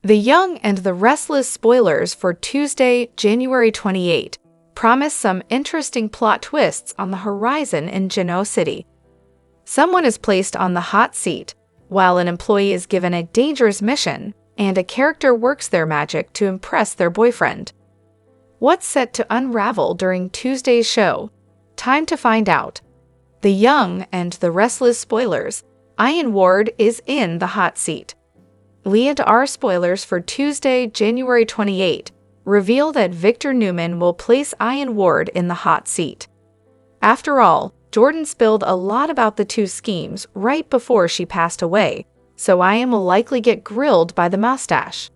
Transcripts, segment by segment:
The Young and the Restless spoilers for Tuesday, January 28, promise some interesting plot twists on the horizon in Genoa City. Someone is placed on the hot seat, while an employee is given a dangerous mission, and a character works their magic to impress their boyfriend. What's set to unravel during Tuesday's show? Time to find out. The Young and the Restless spoilers. Ian Ward is in the hot seat. L&R spoilers for Tuesday, January 28, reveal that Victor Newman will place Ian Ward in the hot seat. After all, Jordan spilled a lot about the two schemes right before she passed away, so Ian will likely get grilled by the mustache.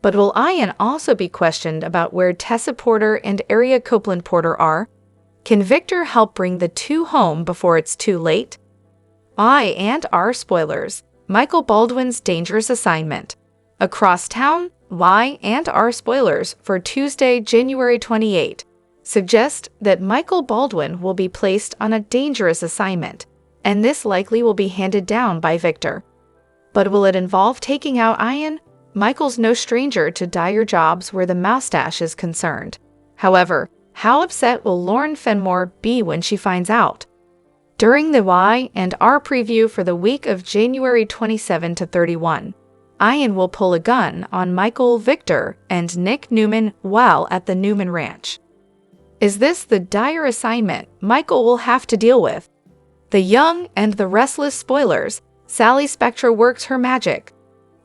But will Ian also be questioned about where Tessa Porter and Aria Copeland Porter are? Can Victor help bring the two home before it's too late? I&R spoilers. Michael Baldwin's dangerous assignment. Across town, Y&R spoilers for Tuesday, January 28 suggest that Michael Baldwin will be placed on a dangerous assignment, and this likely will be handed down by Victor. But will it involve taking out Ian? Michael's no stranger to dire jobs where the mustache is concerned. However, how upset will Lauren Fenmore be when she finds out? During the Y&R preview for the week of January 27 to 31, Ian will pull a gun on Michael, Victor, and Nick Newman while at the Newman Ranch. Is this the dire assignment Michael will have to deal with? The Young and the Restless spoilers. Sally Spectra works her magic.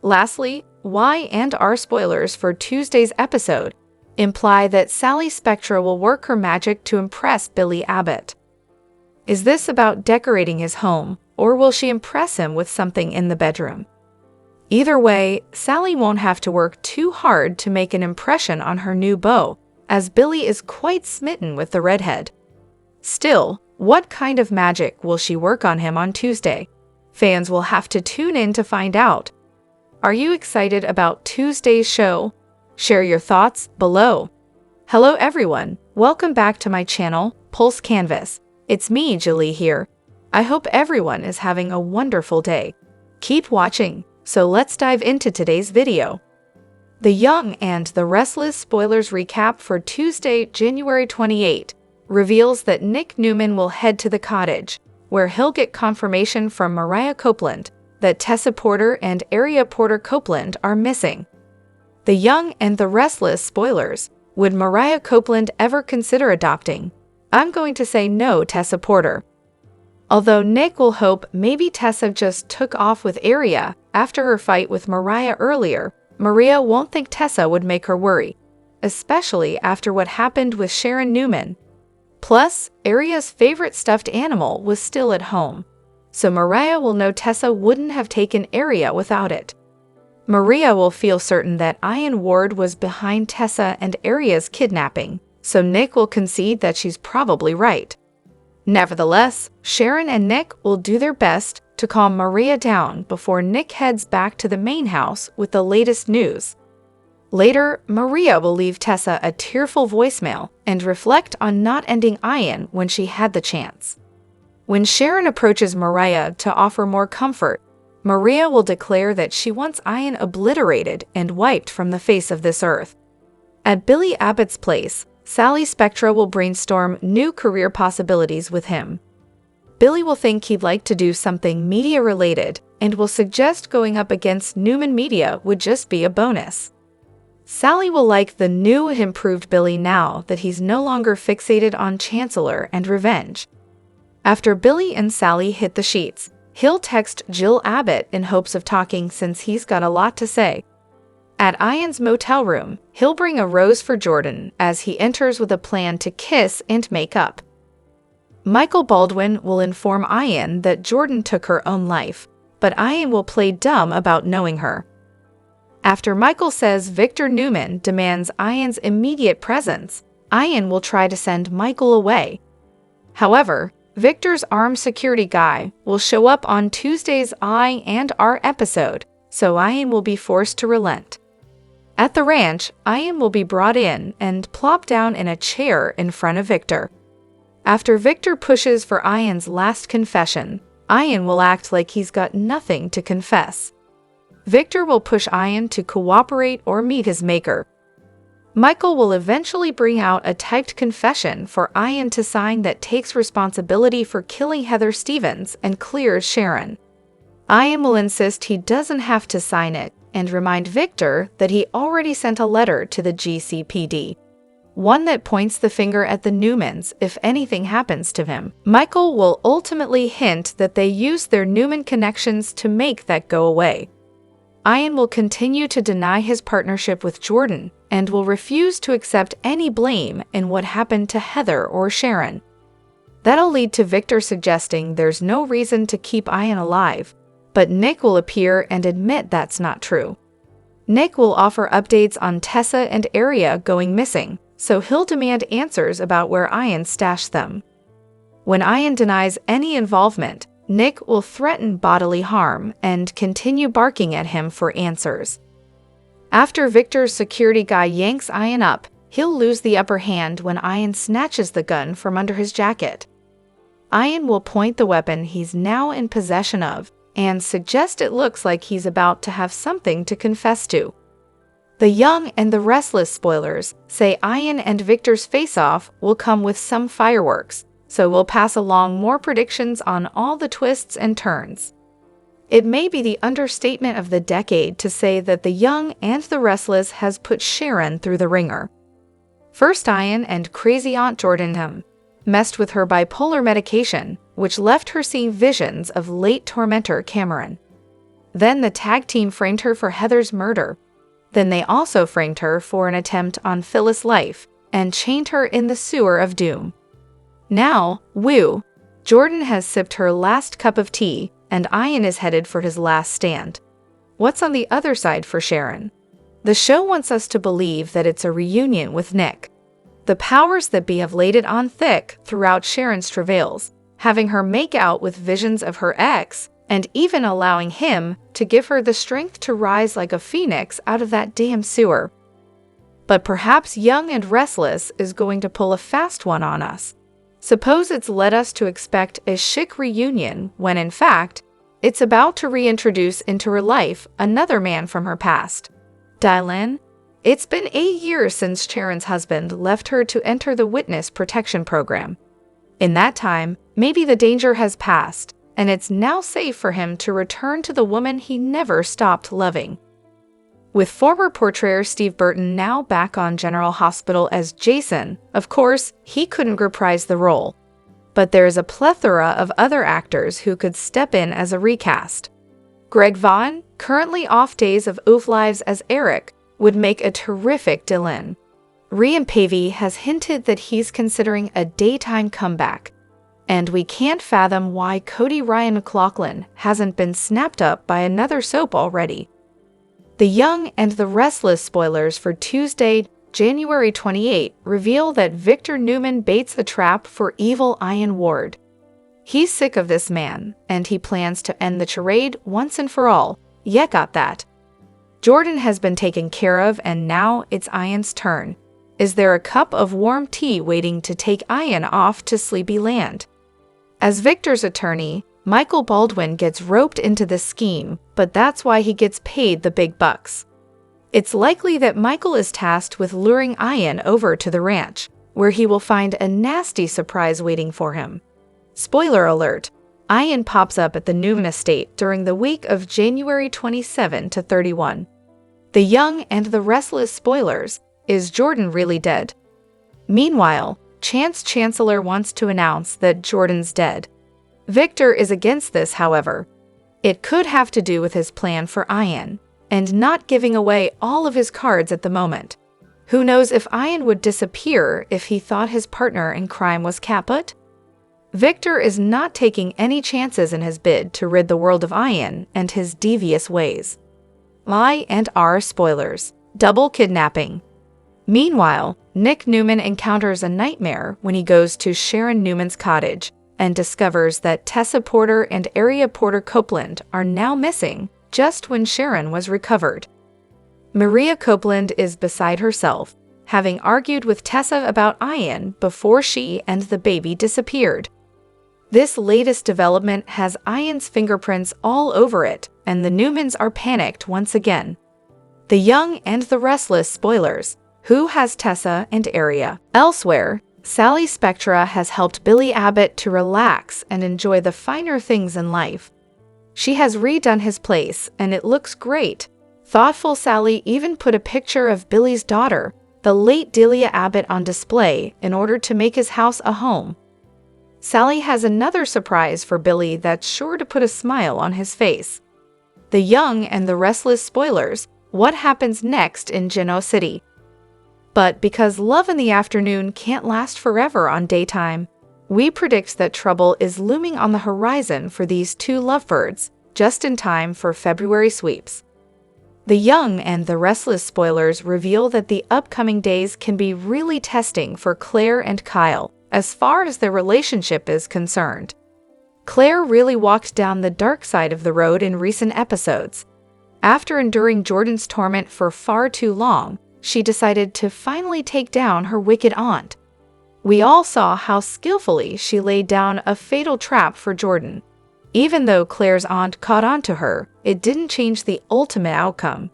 Lastly, Y&R spoilers for Tuesday's episode imply that Sally Spectra will work her magic to impress Billy Abbott. Is this about decorating his home, or will she impress him with something in the bedroom? Either way, Sally won't have to work too hard to make an impression on her new beau, as Billy is quite smitten with the redhead. Still, what kind of magic will she work on him on Tuesday? Fans will have to tune in to find out. Are you excited about Tuesday's show? Share your thoughts below. Hello everyone, welcome back to my channel, Pulse Canvas. It's me, Julie here. I hope everyone is having a wonderful day. Keep watching, so let's dive into today's video. The Young and the Restless spoilers recap for Tuesday, January 28 reveals that Nick Newman will head to the cottage, where he'll get confirmation from Mariah Copeland that Tessa Porter and Aria Porter Copeland are missing. The Young and the Restless spoilers. Would Mariah Copeland ever consider adopting? I'm going to say no, Tessa Porter. Although Nick will hope maybe Tessa just took off with Aria after her fight with Mariah earlier, Maria won't think Tessa would make her worry, especially after what happened with Sharon Newman. Plus, Aria's favorite stuffed animal was still at home, so Mariah will know Tessa wouldn't have taken Aria without it. Maria will feel certain that Ian Ward was behind Tessa and Aria's kidnapping, so Nick will concede that she's probably right. Nevertheless, Sharon and Nick will do their best to calm Maria down before Nick heads back to the main house with the latest news. Later, Maria will leave Tessa a tearful voicemail and reflect on not ending Ian when she had the chance. When Sharon approaches Maria to offer more comfort, Maria will declare that she wants Ian obliterated and wiped from the face of this earth. At Billy Abbott's place, Sally Spectra will brainstorm new career possibilities with him. Billy will think he'd like to do something media-related and will suggest going up against Newman Media would just be a bonus. Sally will like the new and improved Billy now that he's no longer fixated on Chancellor and revenge. After Billy and Sally hit the sheets, he'll text Jill Abbott in hopes of talking since he's got a lot to say. At Ian's motel room, he'll bring a rose for Jordan as he enters with a plan to kiss and make up. Michael Baldwin will inform Ian that Jordan took her own life, but Ian will play dumb about knowing her. After Michael says Victor Newman demands Ian's immediate presence, Ian will try to send Michael away. However, Victor's armed security guy will show up on Tuesday's I&R episode, so Ian will be forced to relent. At the ranch, Ian will be brought in and plop down in a chair in front of Victor. After Victor pushes for Ian's last confession, Ian will act like he's got nothing to confess. Victor will push Ian to cooperate or meet his maker. Michael will eventually bring out a typed confession for Ian to sign that takes responsibility for killing Heather Stevens and clears Sharon. Ian will insist he doesn't have to sign it and remind Victor that he already sent a letter to the GCPD, one that points the finger at the Newmans if anything happens to him. Michael will ultimately hint that they used their Newman connections to make that go away. Ian will continue to deny his partnership with Jordan and will refuse to accept any blame in what happened to Heather or Sharon. That'll lead to Victor suggesting there's no reason to keep Ian alive, but Nick will appear and admit that's not true. Nick will offer updates on Tessa and Aria going missing, so he'll demand answers about where Ian stashed them. When Ian denies any involvement, Nick will threaten bodily harm and continue barking at him for answers. After Victor's security guy yanks Ian up, he'll lose the upper hand when Ian snatches the gun from under his jacket. Ian will point the weapon he's now in possession of and suggest it looks like he's about to have something to confess to. The Young and the Restless spoilers say Ian and Victor's face-off will come with some fireworks, so we'll pass along more predictions on all the twists and turns. It may be the understatement of the decade to say that The Young and the Restless has put Sharon through the ringer. First, Ian and crazy Aunt Jordan messed with her bipolar medication, which left her seeing visions of late tormentor Cameron. Then the tag team framed her for Heather's murder. Then they also framed her for an attempt on Phyllis' life and chained her in the sewer of doom. Now, woo, Jordan has sipped her last cup of tea, and Ian is headed for his last stand. What's on the other side for Sharon? The show wants us to believe that it's a reunion with Nick. The powers that be have laid it on thick throughout Sharon's travails, having her make out with visions of her ex, and even allowing him to give her the strength to rise like a phoenix out of that damn sewer. But perhaps Young and Restless is going to pull a fast one on us. Suppose it's led us to expect a chic reunion when, in fact, it's about to reintroduce into her life another man from her past. Dylan? It's been 8 years since Sharon's husband left her to enter the witness protection program. In that time, maybe the danger has passed, and it's now safe for him to return to the woman he never stopped loving. With former portrayer Steve Burton now back on General Hospital as Jason, of course, he couldn't reprise the role. But there is a plethora of other actors who could step in as a recast. Greg Vaughn, currently off days of Oof Lives as Eric, would make a terrific Dylan. Rhian Pavey has hinted that he's considering a daytime comeback. And we can't fathom why Cody Ryan McLaughlin hasn't been snapped up by another soap already. The Young and the Restless spoilers for Tuesday, January 28 reveal that Victor Newman baits a trap for evil Ian Ward. He's sick of this man, and he plans to end the charade once and for all. Yeah, got that. Jordan has been taken care of, and now it's Ian's turn. Is there a cup of warm tea waiting to take Ian off to Sleepy Land? As Victor's attorney, Michael Baldwin gets roped into the scheme, but that's why he gets paid the big bucks. It's likely that Michael is tasked with luring Ian over to the ranch, where he will find a nasty surprise waiting for him. Spoiler alert, Ian pops up at the Newman estate during the week of January 27 to 31. The Young and the Restless spoilers, is Jordan really dead? Meanwhile, Chance Chancellor wants to announce that Jordan's dead. Victor is against this, however. It could have to do with his plan for Ian, and not giving away all of his cards at the moment. Who knows if Ian would disappear if he thought his partner in crime was kaput? Victor is not taking any chances in his bid to rid the world of Ian and his devious ways. I and R spoilers. Double kidnapping. Meanwhile, Nick Newman encounters a nightmare when he goes to Sharon Newman's cottage and discovers that Tessa Porter and Aria Porter Copeland are now missing just when Sharon was recovered. Maria Copeland is beside herself, having argued with Tessa about Ian before she and the baby disappeared. This latest development has Ian's fingerprints all over it, and the Newmans are panicked once again. The Young and the Restless spoilers. Who has Tessa and Aria? Elsewhere, Sally Spectra has helped Billy Abbott to relax and enjoy the finer things in life. She has redone his place, and it looks great. Thoughtful Sally even put a picture of Billy's daughter, the late Delia Abbott, on display in order to make his house a home. Sally has another surprise for Billy that's sure to put a smile on his face. The Young and the Restless spoilers. What happens next in Genoa City? But because love in the afternoon can't last forever on daytime, we predict that trouble is looming on the horizon for these two lovebirds, just in time for February sweeps. The Young and the Restless spoilers reveal that the upcoming days can be really testing for Claire and Kyle, as far as their relationship is concerned. Claire really walked down the dark side of the road in recent episodes. After enduring Jordan's torment for far too long, she decided to finally take down her wicked aunt. We all saw how skillfully she laid down a fatal trap for Jordan. Even though Claire's aunt caught on to her, it didn't change the ultimate outcome.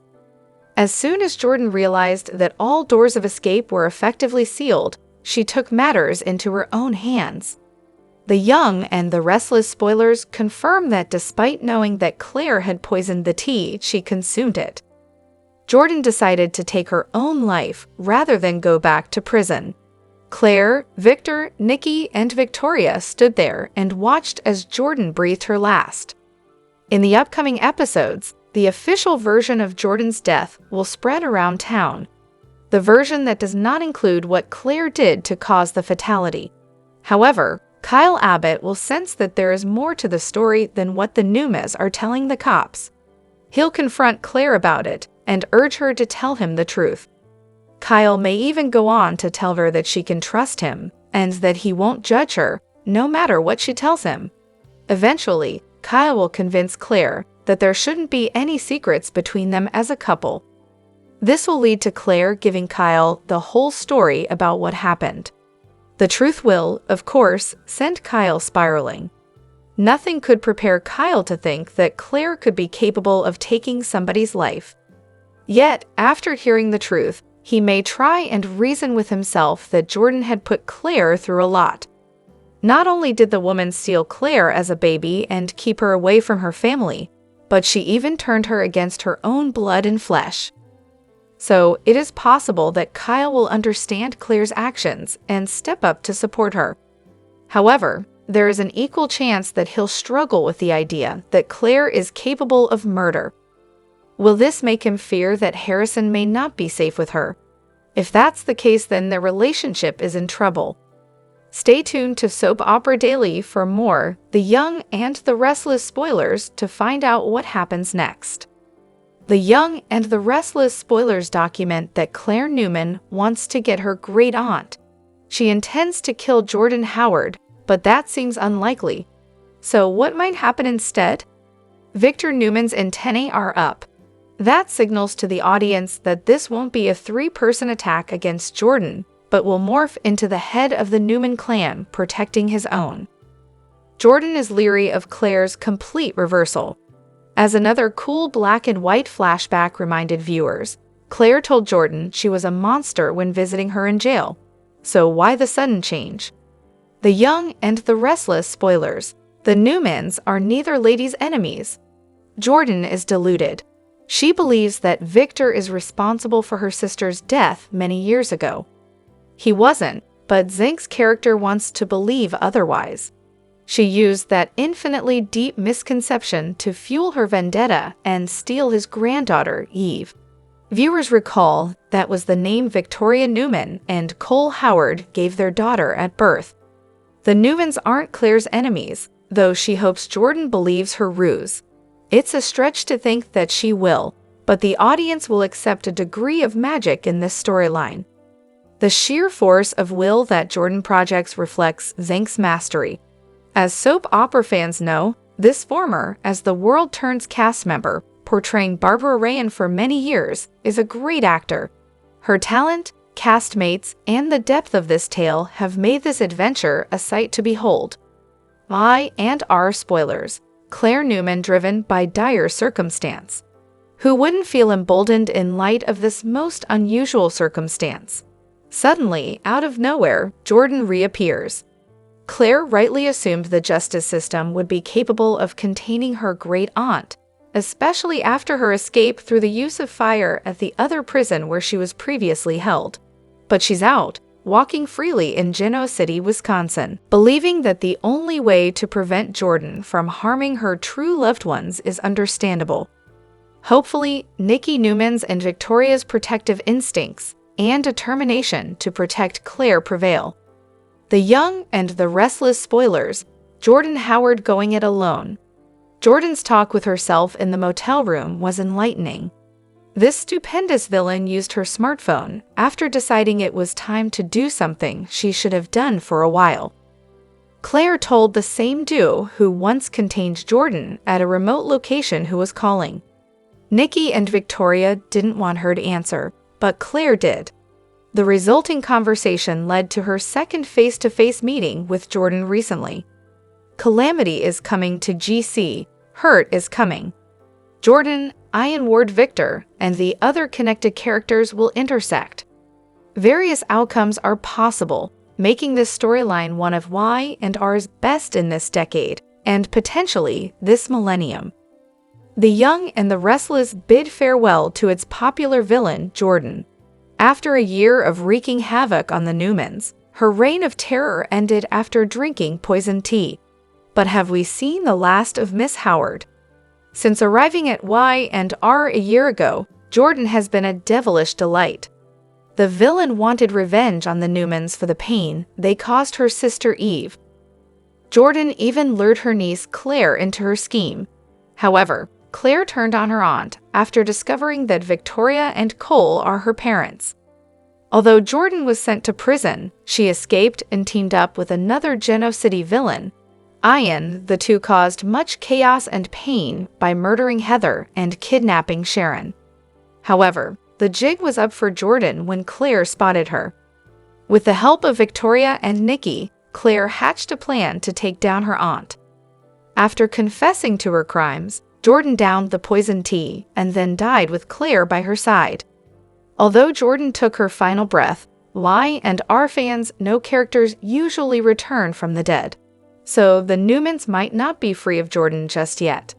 As soon as Jordan realized that all doors of escape were effectively sealed, she took matters into her own hands. The Young and the Restless spoilers confirm that despite knowing that Claire had poisoned the tea, she consumed it. Jordan decided to take her own life rather than go back to prison. Claire, Victor, Nikki, and Victoria stood there and watched as Jordan breathed her last. In the upcoming episodes, the official version of Jordan's death will spread around town. The version that does not include what Claire did to cause the fatality. However, Kyle Abbott will sense that there is more to the story than what the Newmans are telling the cops. He'll confront Claire about it and urge her to tell him the truth. Kyle may even go on to tell her that she can trust him and that he won't judge her, no matter what she tells him. Eventually, Kyle will convince Claire that there shouldn't be any secrets between them as a couple. This will lead to Claire giving Kyle the whole story about what happened. The truth will, of course, send Kyle spiraling. Nothing could prepare Kyle to think that Claire could be capable of taking somebody's life. Yet, after hearing the truth, he may try and reason with himself that Jordan had put Claire through a lot. Not only did the woman steal Claire as a baby and keep her away from her family, but she even turned her against her own blood and flesh. So, it is possible that Kyle will understand Claire's actions and step up to support her. However, there is an equal chance that he'll struggle with the idea that Claire is capable of murder. Will this make him fear that Harrison may not be safe with her? If that's the case, then their relationship is in trouble. Stay tuned to Soap Opera Daily for more The Young and the Restless spoilers to find out what happens next. The Young and the Restless spoilers document that Claire Newman wants to get her great aunt. She intends to kill Jordan Howard, but that seems unlikely. So what might happen instead? Victor Newman's antennae are up. That signals to the audience that this won't be a three-person attack against Jordan, but will morph into the head of the Newman clan protecting his own. Jordan is leery of Claire's complete reversal. As another cool black and white flashback reminded viewers, Claire told Jordan she was a monster when visiting her in jail. So why the sudden change? The Young and the Restless spoilers. The Newmans are neither lady's enemies. Jordan is deluded. She believes that Victor is responsible for her sister's death many years ago. He wasn't, but Zink's character wants to believe otherwise. She used that infinitely deep misconception to fuel her vendetta and steal his granddaughter, Eve. Viewers recall that was the name Victoria Newman and Cole Howard gave their daughter at birth. The Newmans aren't Claire's enemies, though she hopes Jordan believes her ruse. It's a stretch to think that she will, but the audience will accept a degree of magic in this storyline. The sheer force of will that Jordan projects reflects Zink's mastery. As soap opera fans know, this former, as the World Turns cast member, portraying Barbara Rayan for many years, is a great actor. Her talent, castmates, and the depth of this tale have made this adventure a sight to behold. I&R spoilers. Claire Newman driven by dire circumstance. Who wouldn't feel emboldened in light of this most unusual circumstance? Suddenly, out of nowhere, Jordan reappears. Claire rightly assumed the justice system would be capable of containing her great-aunt, especially after her escape through the use of fire at the other prison where she was previously held. But she's out, walking freely in Genoa City, Wisconsin, believing that the only way to prevent Jordan from harming her true loved ones is understandable. Hopefully, Nikki Newman's and Victoria's protective instincts and determination to protect Claire prevail. The Young and the Restless spoilers. Jordan Howard going it alone. Jordan's talk with herself in the motel room was enlightening. This stupendous villain used her smartphone after deciding it was time to do something she should have done for a while. Claire told the same duo who once contained Jordan at a remote location who was calling. Nikki and Victoria didn't want her to answer, but Claire did. The resulting conversation led to her second face-to-face meeting with Jordan recently. Calamity is coming to GC, hurt is coming. Jordan, Ian Ward Victor, and the other connected characters will intersect. Various outcomes are possible, making this storyline one of Y&R's best in this decade, and potentially this millennium. The Young and the Restless bid farewell to its popular villain, Jordan. After a year of wreaking havoc on the Newmans, her reign of terror ended after drinking poisoned tea. But have we seen the last of Miss Howard? Since arriving at Y&R a year ago, Jordan has been a devilish delight. The villain wanted revenge on the Newmans for the pain they caused her sister Eve. Jordan even lured her niece Claire into her scheme. However, Claire turned on her aunt after discovering that Victoria and Cole are her parents. Although Jordan was sent to prison, she escaped and teamed up with another Genoa City villain, Ian. The two caused much chaos and pain by murdering Heather and kidnapping Sharon. However, the jig was up for Jordan when Claire spotted her. With the help of Victoria and Nikki, Claire hatched a plan to take down her aunt. After confessing to her crimes, Jordan downed the poisoned tea and then died with Claire by her side. Although Jordan took her final breath, Y&R fans know characters usually return from the dead. So the Newmans might not be free of Jordan just yet.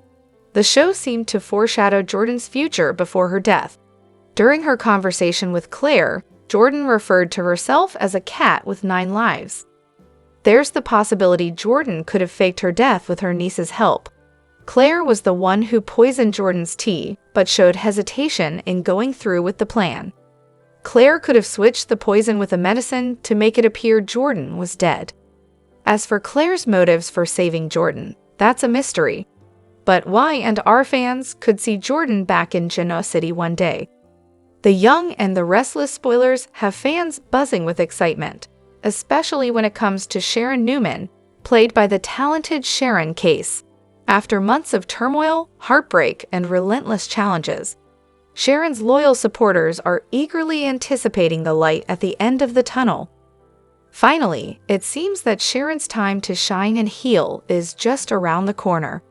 The show seemed to foreshadow Jordan's future before her death. During her conversation with Claire, Jordan referred to herself as a cat with 9 lives. There's the possibility Jordan could have faked her death with her niece's help. Claire was the one who poisoned Jordan's tea, but showed hesitation in going through with the plan. Claire could have switched the poison with a medicine to make it appear Jordan was dead. As for Claire's motives for saving Jordan, that's a mystery. But Y&R fans could see Jordan back in Genoa City one day. The Young and the Restless spoilers have fans buzzing with excitement, especially when it comes to Sharon Newman, played by the talented Sharon Case. After months of turmoil, heartbreak, and relentless challenges, Sharon's loyal supporters are eagerly anticipating the light at the end of the tunnel. Finally, it seems that Sharon's time to shine and heal is just around the corner.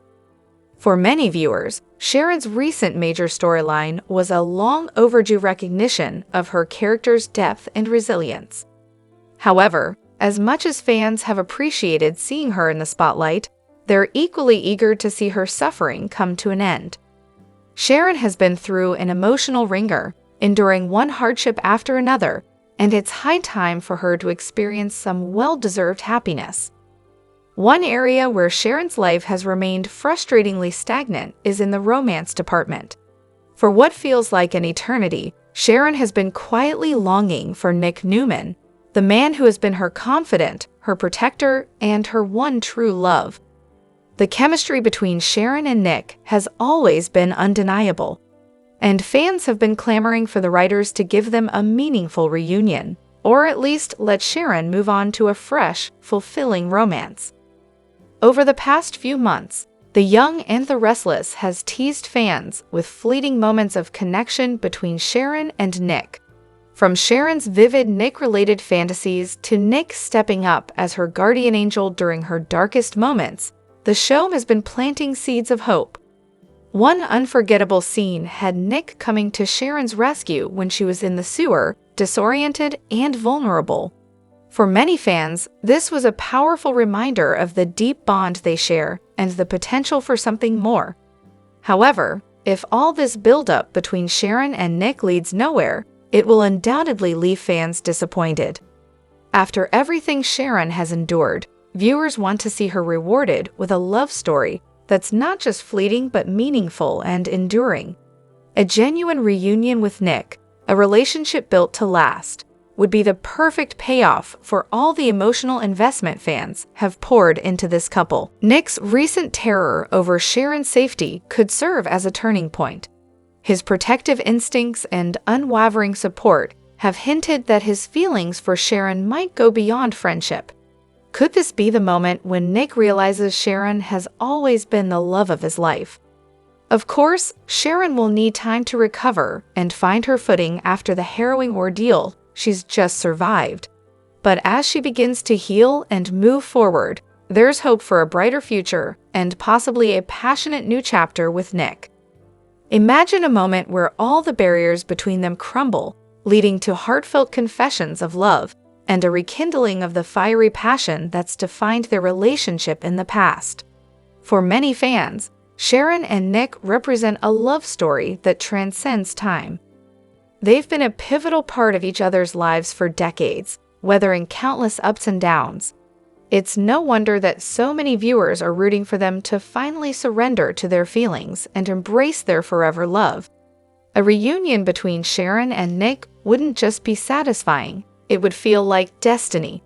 For many viewers, Sharon's recent major storyline was a long overdue recognition of her character's depth and resilience. However, as much as fans have appreciated seeing her in the spotlight, they're equally eager to see her suffering come to an end. Sharon has been through an emotional wringer, enduring one hardship after another, and it's high time for her to experience some well-deserved happiness. One area where Sharon's life has remained frustratingly stagnant is in the romance department. For what feels like an eternity, Sharon has been quietly longing for Nick Newman, the man who has been her confidant, her protector, and her one true love. The chemistry between Sharon and Nick has always been undeniable, and fans have been clamoring for the writers to give them a meaningful reunion, or at least let Sharon move on to a fresh, fulfilling romance. Over the past few months, The Young and the Restless has teased fans with fleeting moments of connection between Sharon and Nick. From Sharon's vivid Nick-related fantasies to Nick stepping up as her guardian angel during her darkest moments, the show has been planting seeds of hope. One unforgettable scene had Nick coming to Sharon's rescue when she was in the sewer, disoriented and vulnerable. For many fans, this was a powerful reminder of the deep bond they share and the potential for something more. However, if all this build-up between Sharon and Nick leads nowhere, it will undoubtedly leave fans disappointed. After everything Sharon has endured, viewers want to see her rewarded with a love story that's not just fleeting but meaningful and enduring. A genuine reunion with Nick, a relationship built to last, would be the perfect payoff for all the emotional investment fans have poured into this couple. Nick's recent terror over Sharon's safety could serve as a turning point. His protective instincts and unwavering support have hinted that his feelings for Sharon might go beyond friendship. Could this be the moment when Nick realizes Sharon has always been the love of his life? Of course, Sharon will need time to recover and find her footing after the harrowing ordeal she's just survived. But as she begins to heal and move forward, there's hope for a brighter future and possibly a passionate new chapter with Nick. Imagine a moment where all the barriers between them crumble, leading to heartfelt confessions of love and a rekindling of the fiery passion that's defined their relationship in the past. For many fans, Sharon and Nick represent a love story that transcends time. They've been a pivotal part of each other's lives for decades, weathering countless ups and downs. It's no wonder that so many viewers are rooting for them to finally surrender to their feelings and embrace their forever love. A reunion between Sharon and Nick wouldn't just be satisfying, it would feel like destiny.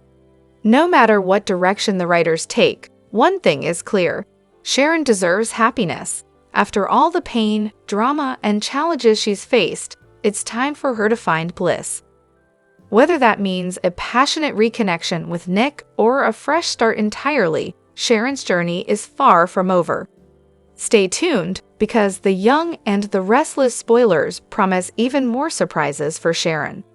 No matter what direction the writers take, one thing is clear: Sharon deserves happiness. After all the pain, drama, and challenges she's faced, it's time for her to find bliss. Whether that means a passionate reconnection with Nick or a fresh start entirely, Sharon's journey is far from over. Stay tuned, because The Young and the Restless spoilers promise even more surprises for Sharon.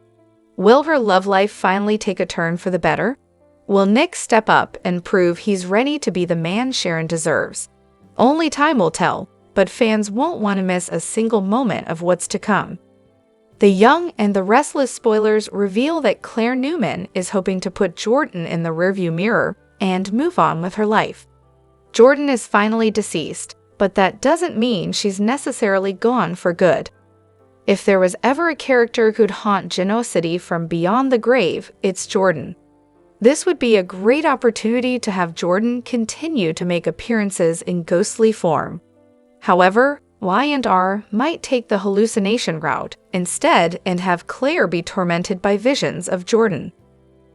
Will her love life finally take a turn for the better? Will Nick step up and prove he's ready to be the man Sharon deserves? Only time will tell, but fans won't want to miss a single moment of what's to come. The Young and the Restless spoilers reveal that Claire Newman is hoping to put Jordan in the rearview mirror and move on with her life. Jordan is finally deceased, but that doesn't mean she's necessarily gone for good. If there was ever a character who'd haunt Genoa City from beyond the grave, it's Jordan. This would be a great opportunity to have Jordan continue to make appearances in ghostly form. However, Y&R might take the hallucination route instead and have Claire be tormented by visions of Jordan.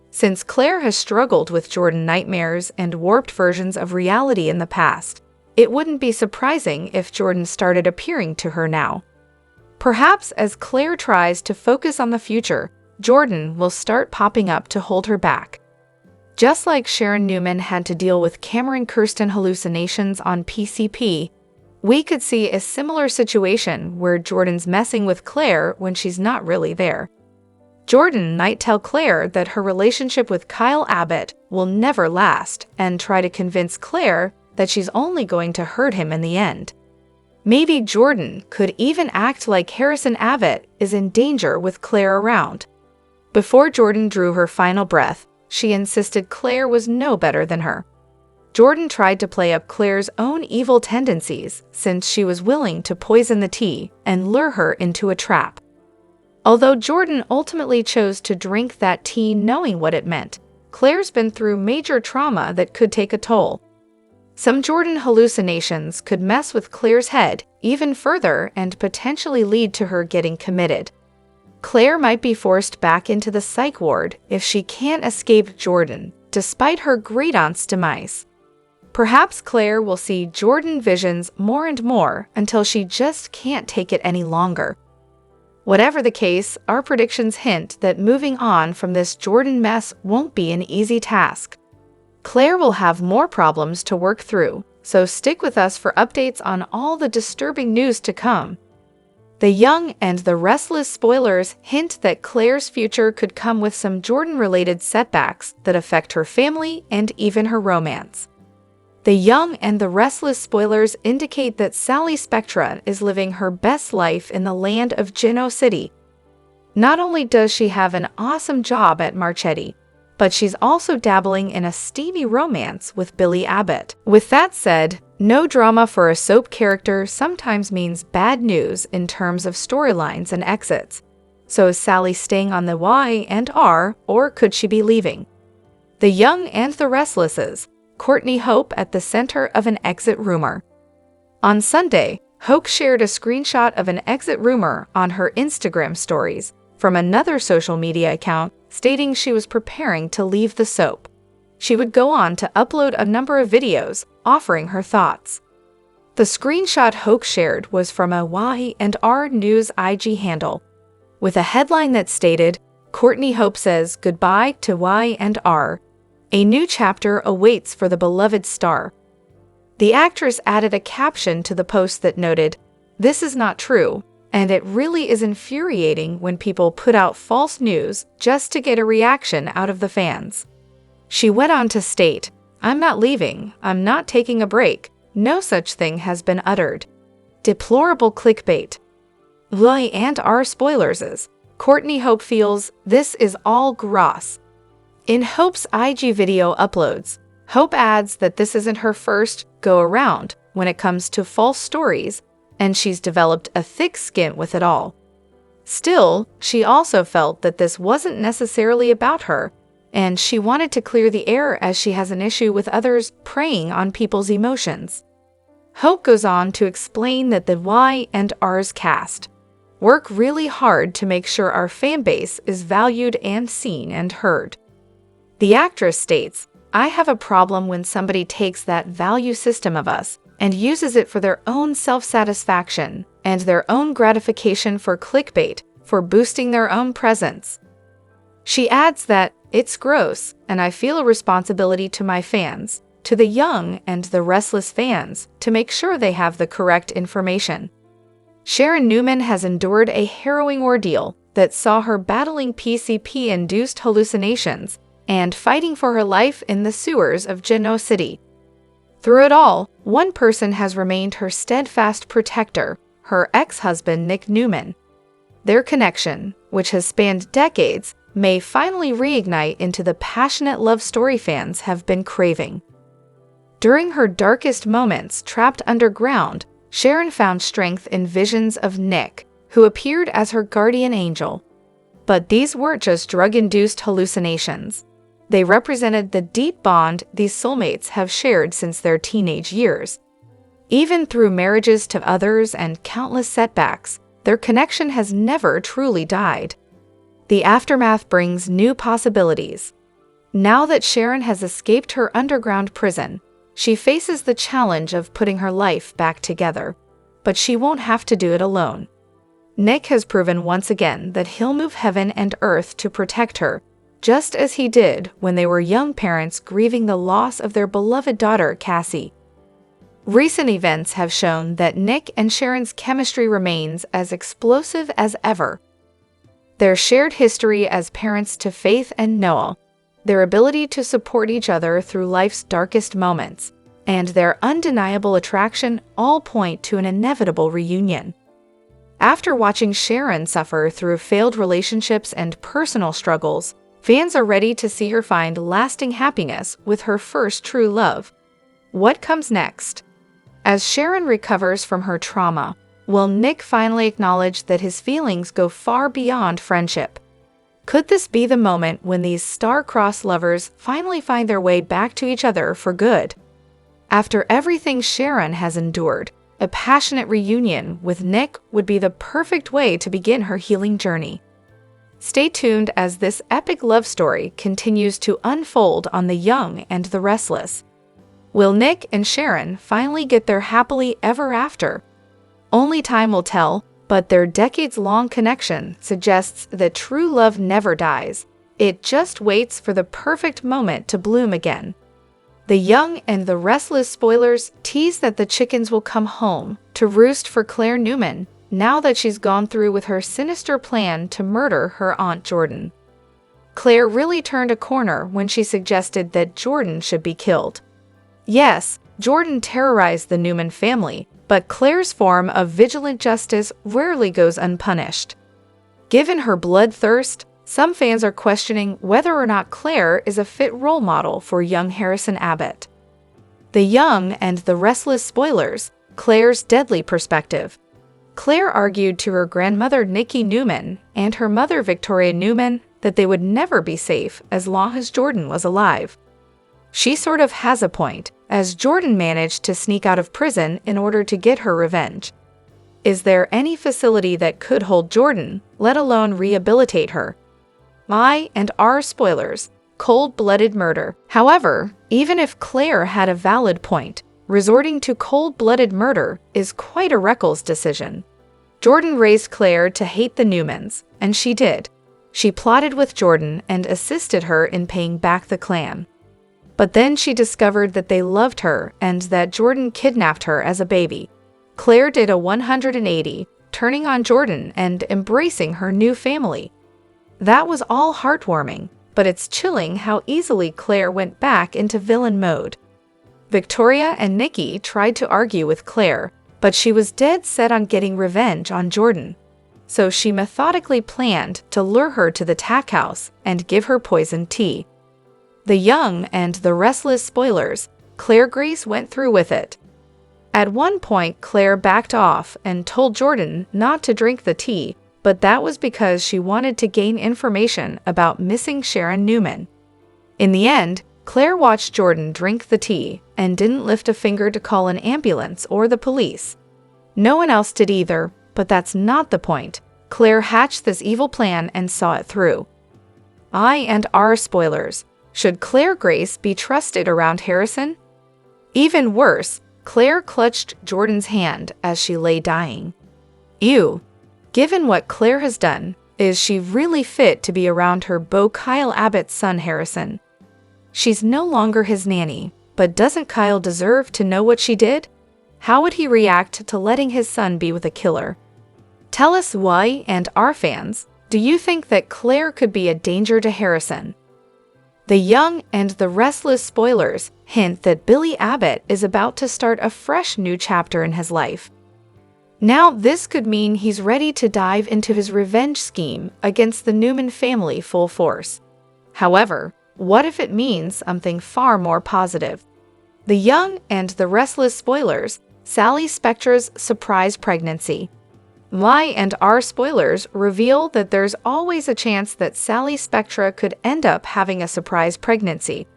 Since Claire has struggled with Jordan nightmares and warped versions of reality in the past, it wouldn't be surprising if Jordan started appearing to her now. Perhaps as Claire tries to focus on the future, Jordan will start popping up to hold her back. Just like Sharon Newman had to deal with Cameron Kirsten hallucinations on PCP, we could see a similar situation where Jordan's messing with Claire when she's not really there. Jordan might tell Claire that her relationship with Kyle Abbott will never last and try to convince Claire that she's only going to hurt him in the end. Maybe Jordan could even act like Harrison Abbott is in danger with Claire around. Before Jordan drew her final breath, she insisted Claire was no better than her. Jordan tried to play up Claire's own evil tendencies since she was willing to poison the tea and lure her into a trap. Although Jordan ultimately chose to drink that tea knowing what it meant, Claire's been through major trauma that could take a toll. Some Jordan hallucinations could mess with Claire's head even further and potentially lead to her getting committed. Claire might be forced back into the psych ward if she can't escape Jordan, despite her great-aunt's demise. Perhaps Claire will see Jordan visions more and more until she just can't take it any longer. Whatever the case, our predictions hint that moving on from this Jordan mess won't be an easy task. Claire will have more problems to work through, so stick with us for updates on all the disturbing news to come. The Young and the Restless spoilers hint that Claire's future could come with some Jordan-related setbacks that affect her family and even her romance. The Young and the Restless spoilers indicate that Sally Spectra is living her best life in the land of Genoa City. Not only does she have an awesome job at Marchetti, but she's also dabbling in a steamy romance with Billy Abbott. With that said, no drama for a soap character sometimes means bad news in terms of storylines and exits. So is Sally staying on the Y and R, or could she be leaving? The Young and the Restlesses, Courtney Hope at the center of an exit rumor. On Sunday, Hope shared a screenshot of an exit rumor on her Instagram stories from another social media account stating she was preparing to leave the soap. She would go on to upload a number of videos offering her thoughts. The screenshot Hope shared was from a Y&R News IG handle, with a headline that stated, "Courtney Hope says goodbye to Y&R. A new chapter awaits for the beloved star." The actress added a caption to the post that noted, "This is not true, and it really is infuriating when people put out false news just to get a reaction out of the fans." She went on to state, "I'm not leaving, I'm not taking a break, no such thing has been uttered." Deplorable clickbait. Y&R spoilers is, Courtney Hope feels this is all gross. In Hope's IG video uploads, Hope adds that this isn't her first go-around when it comes to false stories, and she's developed a thick skin with it all. Still, she also felt that this wasn't necessarily about her, and she wanted to clear the air as she has an issue with others preying on people's emotions. Hope goes on to explain that the Y&R's cast work really hard to make sure our fan base is valued and seen and heard. The actress states, "I have a problem when somebody takes that value system of us and uses it for their own self-satisfaction and their own gratification for clickbait, for boosting their own presence." She adds that, "It's gross, and I feel a responsibility to my fans, to the Young and the Restless fans, to make sure they have the correct information." Sharon Newman has endured a harrowing ordeal that saw her battling PCP-induced hallucinations and fighting for her life in the sewers of Genoa City. Through it all, one person has remained her steadfast protector, her ex-husband Nick Newman. Their connection, which has spanned decades, may finally reignite into the passionate love story fans have been craving. During her darkest moments trapped underground, Sharon found strength in visions of Nick, who appeared as her guardian angel. But these weren't just drug-induced hallucinations. They represented the deep bond these soulmates have shared since their teenage years. Even through marriages to others and countless setbacks, their connection has never truly died. The aftermath brings new possibilities. Now that Sharon has escaped her underground prison, she faces the challenge of putting her life back together. But she won't have to do it alone. Nick has proven once again that he'll move heaven and earth to protect her, just as he did when they were young parents grieving the loss of their beloved daughter, Cassie. Recent events have shown that Nick and Sharon's chemistry remains as explosive as ever. Their shared history as parents to Faith and Noah, their ability to support each other through life's darkest moments, and their undeniable attraction all point to an inevitable reunion. After watching Sharon suffer through failed relationships and personal struggles, fans are ready to see her find lasting happiness with her first true love. What comes next? As Sharon recovers from her trauma, will Nick finally acknowledge that his feelings go far beyond friendship? Could this be the moment when these star-crossed lovers finally find their way back to each other for good? After everything Sharon has endured, a passionate reunion with Nick would be the perfect way to begin her healing journey. Stay tuned as this epic love story continues to unfold on The Young and the Restless. Will Nick and Sharon finally get their happily ever after? Only time will tell, but their decades-long connection suggests that true love never dies. It just waits for the perfect moment to bloom again. The Young and the Restless spoilers tease that the chickens will come home to roost for Claire Newman, now that she's gone through with her sinister plan to murder her Aunt Jordan. Claire really turned a corner when she suggested that Jordan should be killed. Yes, Jordan terrorized the Newman family, but Claire's form of vigilant justice rarely goes unpunished. Given her bloodthirst, some fans are questioning whether or not Claire is a fit role model for young Harrison Abbott. The Young and the Restless spoilers, Claire's deadly perspective. Claire argued to her grandmother Nikki Newman and her mother Victoria Newman that they would never be safe as long as Jordan was alive. She sort of has a point, as Jordan managed to sneak out of prison in order to get her revenge. Is there any facility that could hold Jordan, let alone rehabilitate her? I and R spoilers, cold-blooded murder. However, even if Claire had a valid point, resorting to cold-blooded murder is quite a reckless decision. Jordan raised Claire to hate the Newmans, and she did. She plotted with Jordan and assisted her in paying back the clan. But then she discovered that they loved her and that Jordan kidnapped her as a baby. Claire did a 180, turning on Jordan and embracing her new family. That was all heartwarming, but it's chilling how easily Claire went back into villain mode. Victoria and Nikki tried to argue with Claire, but she was dead set on getting revenge on Jordan. So she methodically planned to lure her to the tack house and give her poisoned tea. The Young and the Restless spoilers, Claire Grace went through with it. At one point, Claire backed off and told Jordan not to drink the tea, but that was because she wanted to gain information about missing Sharon Newman. In the end, Claire watched Jordan drink the tea and didn't lift a finger to call an ambulance or the police. No one else did either, but that's not the point. Claire hatched this evil plan and saw it through. I and R spoilers. Should Claire Grace be trusted around Harrison? Even worse, Claire clutched Jordan's hand as she lay dying. Ew. Given what Claire has done, is she really fit to be around her beau Kyle Abbott's son Harrison? She's no longer his nanny, but doesn't Kyle deserve to know what she did? How would he react to letting his son be with a killer? Tell us why, and our fans, do you think that Claire could be a danger to Harrison? The Young and the Restless spoilers hint that Billy Abbott is about to start a fresh new chapter in his life. Now this could mean he's ready to dive into his revenge scheme against the Newman family full force. However, what if it means something far more positive? The Young and the Restless spoilers, Sally Spectra's surprise pregnancy. My and our spoilers reveal that there's always a chance that Sally Spectra could end up having a surprise pregnancy.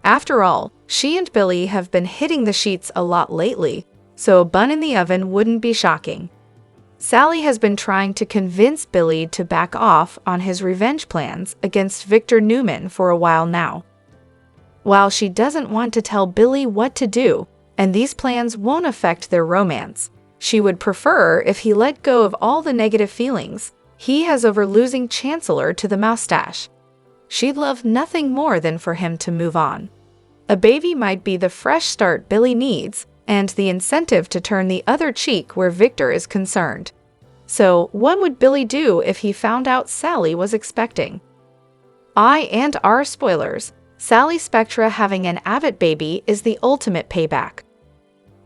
After all, she and Billy have been hitting the sheets a lot lately, so a bun in the oven wouldn't be shocking. Sally has been trying to convince Billy to back off on his revenge plans against Victor Newman for a while now. While she doesn't want to tell Billy what to do, and these plans won't affect their romance, she would prefer if he let go of all the negative feelings he has over losing Chancellor to the mustache. She'd love nothing more than for him to move on. A baby might be the fresh start Billy needs, and the incentive to turn the other cheek where Victor is concerned. So, what would Billy do if he found out Sally was expecting? I and our spoilers, Sally Spectra having an Abbott baby is the ultimate payback.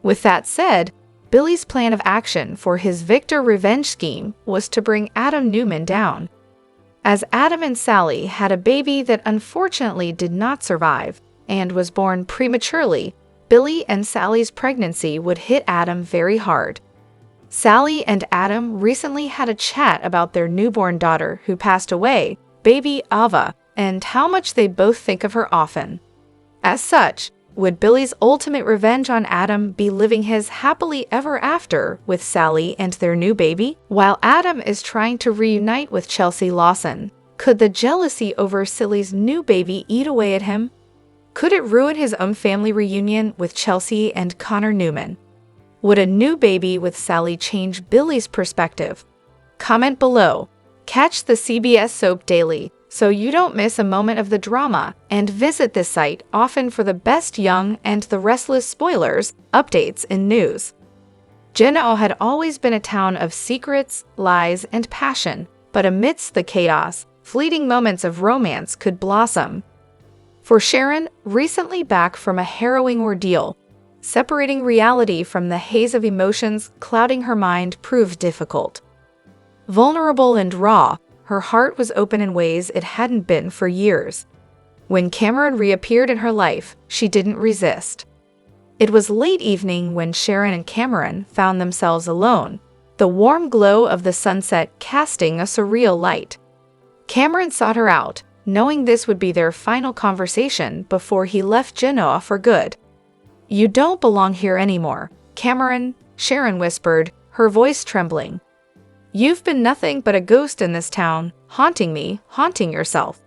With that said, Billy's plan of action for his Victor revenge scheme was to bring Adam Newman down. As Adam and Sally had a baby that unfortunately did not survive and was born prematurely, Billy and Sally's pregnancy would hit Adam very hard. Sally and Adam recently had a chat about their newborn daughter who passed away, baby Ava, and how much they both think of her often. As such, would Billy's ultimate revenge on Adam be living his happily ever after with Sally and their new baby? While Adam is trying to reunite with Chelsea Lawson, could the jealousy over Sally's new baby eat away at him? Could it ruin his own family reunion with Chelsea and Connor Newman? Would a new baby with Sally change Billy's perspective? Comment below. Catch the CBS Soap Daily so you don't miss a moment of the drama, and visit this site often for the best Young and the Restless spoilers, updates, and news. Genoa had always been a town of secrets, lies, and passion, but amidst the chaos, fleeting moments of romance could blossom. For Sharon, recently back from a harrowing ordeal, separating reality from the haze of emotions clouding her mind proved difficult. Vulnerable and raw, her heart was open in ways it hadn't been for years. When Cameron reappeared in her life, she didn't resist. It was late evening when Sharon and Cameron found themselves alone, the warm glow of the sunset casting a surreal light. Cameron sought her out, knowing this would be their final conversation before he left Genoa for good. "You don't belong here anymore, Cameron," Sharon whispered, her voice trembling. "You've been nothing but a ghost in this town, haunting me, haunting yourself."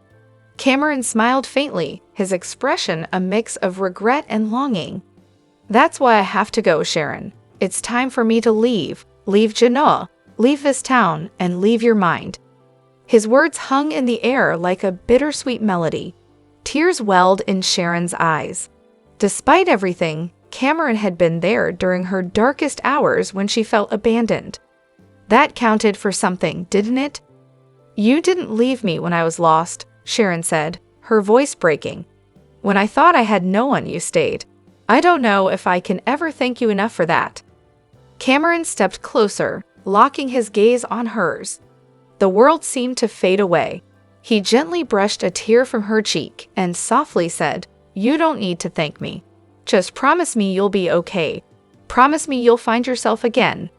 Cameron smiled faintly, his expression a mix of regret and longing. "That's why I have to go, Sharon. It's time for me to leave. Leave Genoa, leave this town, and leave your mind." His words hung in the air like a bittersweet melody. Tears welled in Sharon's eyes. Despite everything, Cameron had been there during her darkest hours when she felt abandoned. That counted for something, didn't it? "You didn't leave me when I was lost," Sharon said, her voice breaking. "When I thought I had no one, you stayed. I don't know if I can ever thank you enough for that." Cameron stepped closer, locking his gaze on hers. The world seemed to fade away. He gently brushed a tear from her cheek and softly said, "You don't need to thank me. Just promise me you'll be okay. Promise me you'll find yourself again."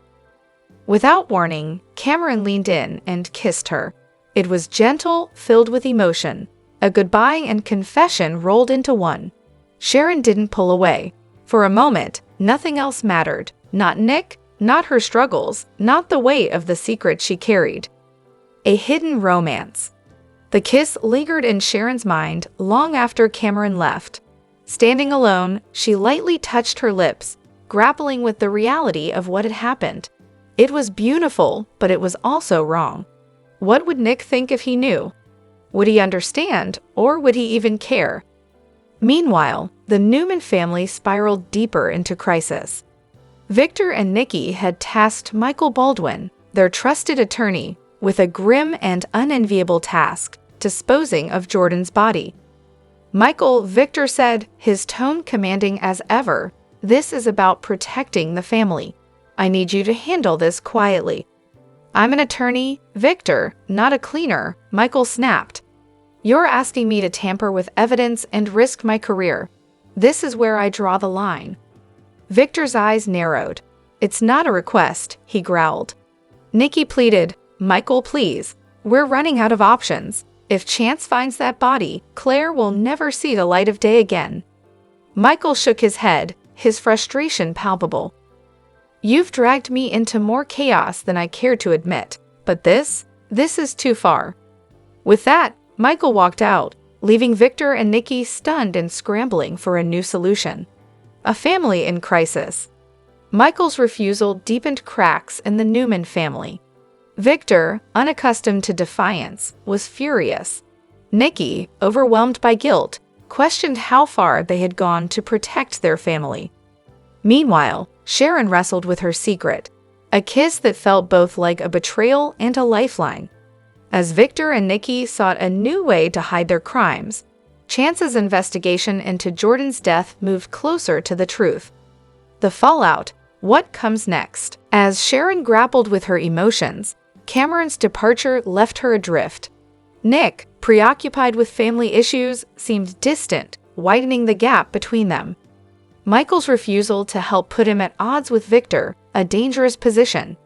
Without warning, Cameron leaned in and kissed her. It was gentle, filled with emotion. A goodbye and confession rolled into one. Sharon didn't pull away. For a moment, nothing else mattered. Not Nick, not her struggles, not the weight of the secret she carried. A hidden romance. The kiss lingered in Sharon's mind long after Cameron left. Standing alone, she lightly touched her lips, grappling with the reality of what had happened. It was beautiful, but it was also wrong. What would Nick think if he knew? Would he understand, or would he even care? Meanwhile, the Newman family spiraled deeper into crisis. Victor and Nikki had tasked Michael Baldwin, their trusted attorney, with a grim and unenviable task, disposing of Jordan's body. "Michael," Victor said, his tone commanding as ever, "this is about protecting the family. I need you to handle this quietly." "I'm an attorney, Victor, not a cleaner," Michael snapped. "You're asking me to tamper with evidence and risk my career. This is where I draw the line." Victor's eyes narrowed. "It's not a request," he growled. Nikki pleaded, "Michael, please. We're running out of options. If Chance finds that body, Claire will never see the light of day again." Michael shook his head, his frustration palpable. "You've dragged me into more chaos than I care to admit, but this is too far." With that, Michael walked out, leaving Victor and Nikki stunned and scrambling for a new solution. A family in crisis. Michael's refusal deepened cracks in the Newman family. Victor, unaccustomed to defiance, was furious. Nikki, overwhelmed by guilt, questioned how far they had gone to protect their family. Meanwhile, Sharon wrestled with her secret, a kiss that felt both like a betrayal and a lifeline. As Victor and Nikki sought a new way to hide their crimes, Chance's investigation into Jordan's death moved closer to the truth. The fallout, what comes next? As Sharon grappled with her emotions, Cameron's departure left her adrift. Nick, preoccupied with family issues, seemed distant, widening the gap between them. Michael's refusal to help put him at odds with Victor, a dangerous position.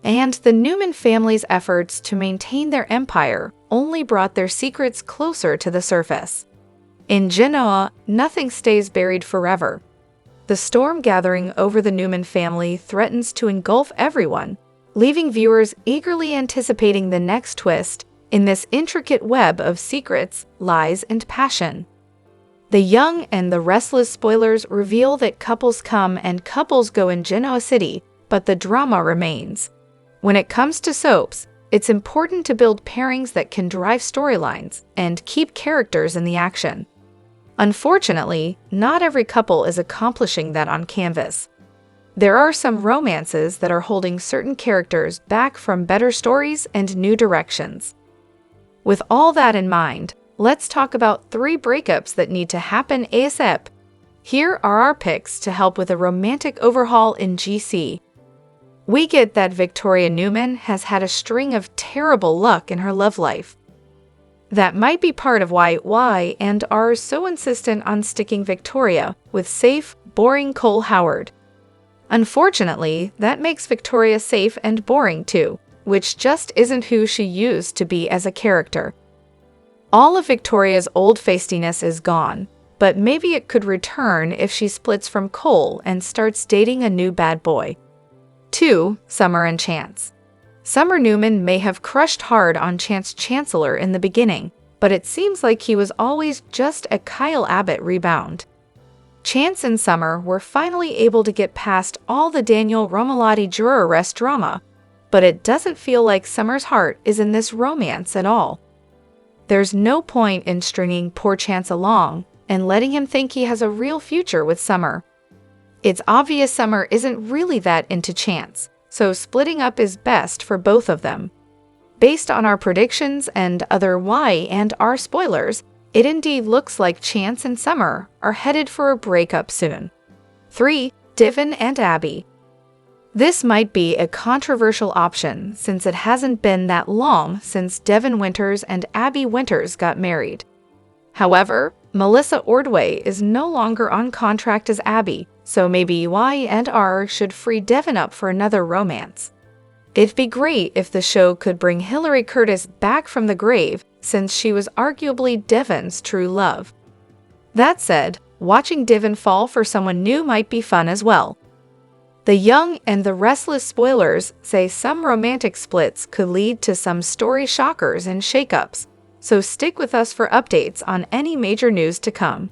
And the Newman family's efforts to maintain their empire only brought their secrets closer to the surface. In Genoa, nothing stays buried forever. The storm gathering over the Newman family threatens to engulf everyone, leaving viewers eagerly anticipating the next twist in this intricate web of secrets, lies, and passion. The young and the restless spoilers reveal that couples come and couples go in Genoa City, but the drama remains. When it comes to soaps, it's important to build pairings that can drive storylines and keep characters in the action. Unfortunately, not every couple is accomplishing that on canvas. There are some romances that are holding certain characters back from better stories and new directions. With all that in mind, let's talk about 3 breakups that need to happen ASAP. Here are our picks to help with a romantic overhaul in GC. We get that Victoria Newman has had a string of terrible luck in her love life. That might be part of why Y and R are so insistent on sticking Victoria with safe, boring Cole Howard. Unfortunately, that makes Victoria safe and boring too, which just isn't who she used to be as a character. All of Victoria's old feistiness is gone, but maybe it could return if she splits from Cole and starts dating a new bad boy. 2. Summer and Chance. Summer Newman may have crushed hard on Chance Chancellor in the beginning, but it seems like he was always just a Kyle Abbott rebound. Chance and Summer were finally able to get past all the Daniel Romalotti juror arrest drama, but it doesn't feel like Summer's heart is in this romance at all. There's no point in stringing poor Chance along and letting him think he has a real future with Summer. It's obvious Summer isn't really that into Chance, so splitting up is best for both of them. Based on our predictions and other Y and R spoilers, it indeed looks like Chance and Summer are headed for a breakup soon. 3. Devin and Abby. This might be a controversial option since it hasn't been that long since Devin Winters and Abby Winters got married. However, Melissa Ordway is no longer on contract as Abby, so maybe Y and R should free Devin up for another romance. It'd be great if the show could bring Hillary Curtis back from the grave, since she was arguably Devin's true love. That said, watching Devin fall for someone new might be fun as well. The Young and the Restless spoilers say some romantic splits could lead to some story shockers and shakeups, so stick with us for updates on any major news to come.